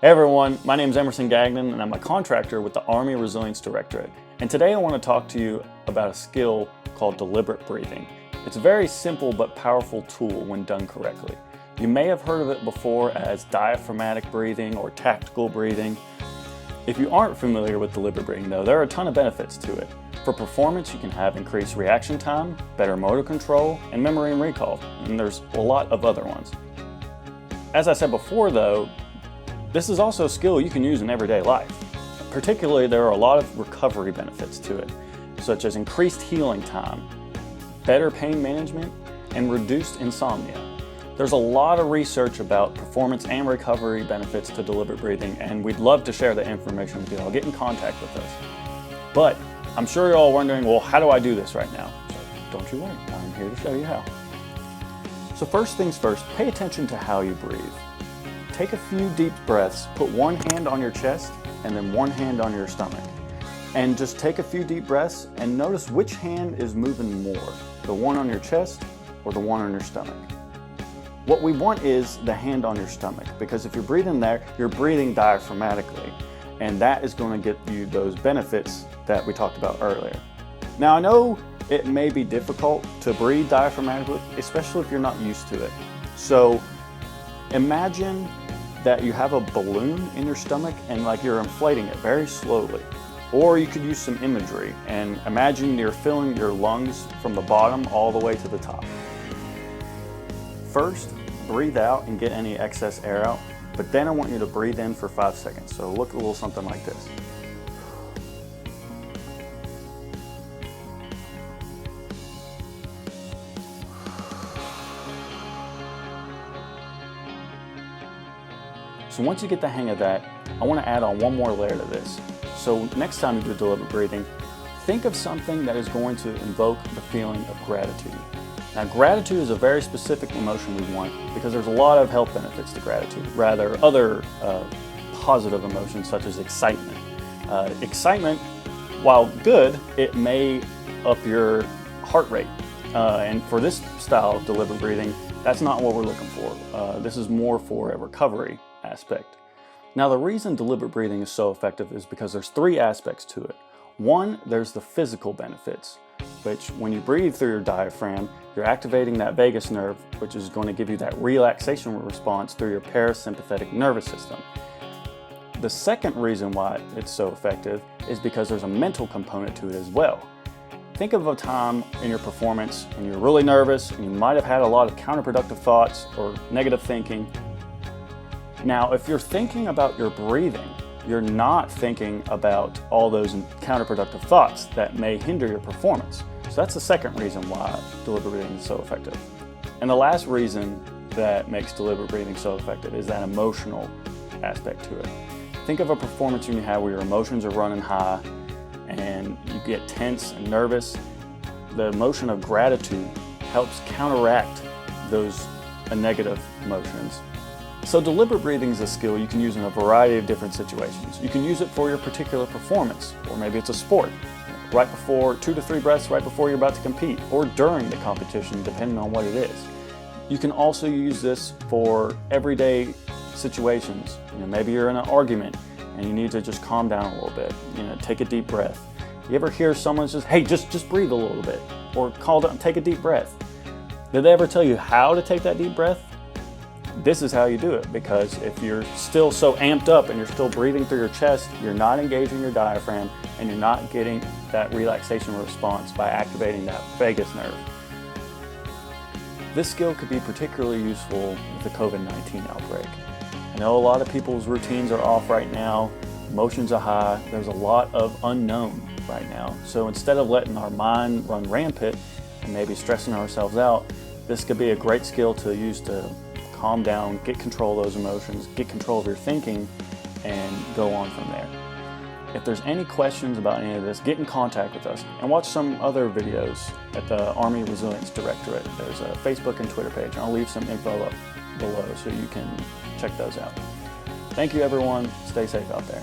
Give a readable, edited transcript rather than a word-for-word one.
Hey everyone, my name is Emerson Gagnon and I'm a contractor with the Army Resilience Directorate. And today I want to talk to you about a skill called deliberate breathing. It's a very simple but powerful tool when done correctly. You may have heard of it before as diaphragmatic breathing or tactical breathing. If you aren't familiar with deliberate breathing though, there are a ton of benefits to it. For performance, you can have increased reaction time, better motor control, and memory and recall, and there's a lot of other ones. As I said before though, this is also a skill you can use in everyday life. Particularly, there are a lot of recovery benefits to it, such as increased healing time, better pain management, and reduced insomnia. There's a lot of research about performance and recovery benefits to deliberate breathing, and we'd love to share that information with you all. Get in contact with us. But I'm sure you're all wondering, well, how do I do this right now? So don't you worry, I'm here to show you how. So first things first, pay attention to how you breathe. Take a few deep breaths, put one hand on your chest and then one hand on your stomach. And just take a few deep breaths and notice which hand is moving more, the one on your chest or the one on your stomach. What we want is the hand on your stomach, because if you're breathing there, you're breathing diaphragmatically, and that is going to get you those benefits that we talked about earlier. Now I know it may be difficult to breathe diaphragmatically, especially if you're not used to it. So imagine that you have a balloon in your stomach and like you're inflating it very slowly. Or you could use some imagery and imagine you're filling your lungs from the bottom all the way to the top. First, breathe out and get any excess air out, but then I want you to breathe in for 5 seconds. So look a little something like this. So once you get the hang of that, I want to add on one more layer to this. So next time you do deliberate breathing, think of something that is going to invoke the feeling of gratitude. Now gratitude is a very specific emotion we want because there's a lot of health benefits to gratitude, rather other positive emotions such as excitement. Excitement, while good, it may up your heart rate. And for this style of deliberate breathing, that's not what we're looking for. This is more for a recovery aspect. Now the reason deliberate breathing is so effective is because there's 3 aspects to it. One, there's the physical benefits, which when you breathe through your diaphragm, you're activating that vagus nerve, which is going to give you that relaxation response through your parasympathetic nervous system. The second reason why it's so effective is because there's a mental component to it as well. Think of a time in your performance and you're really nervous and you might have had a lot of counterproductive thoughts or negative thinking. Now, if you're thinking about your breathing, you're not thinking about all those counterproductive thoughts that may hinder your performance. So that's the second reason why deliberate breathing is so effective. And the last reason that makes deliberate breathing so effective is that emotional aspect to it. Think of a performance you have where your emotions are running high and you get tense and nervous. The emotion of gratitude helps counteract those negative emotions. So deliberate breathing is a skill you can use in a variety of different situations. You can use it for your particular performance, or maybe it's a sport, right before 2 to 3 breaths right before you're about to compete, or during the competition, depending on what it is. You can also use this for everyday situations. Maybe you're in an argument and you need to just calm down a little bit. Take a deep breath. You ever hear someone just, hey, just breathe a little bit, or call down, take a deep breath. Did they ever tell you how to take that deep breath? This is how you do it, because if you're still so amped up and you're still breathing through your chest, you're not engaging your diaphragm and you're not getting that relaxation response by activating that vagus nerve. This skill could be particularly useful with the COVID-19 outbreak. I know a lot of people's routines are off right now, emotions are high, there's a lot of unknown right now. So instead of letting our mind run rampant and maybe stressing ourselves out, this could be a great skill to use to calm down, get control of those emotions, get control of your thinking, and go on from there. If there's any questions about any of this, get in contact with us and watch some other videos at the Army Resilience Directorate. There's a Facebook and Twitter page, and I'll leave some info up below so you can check those out. Thank you everyone, stay safe out there.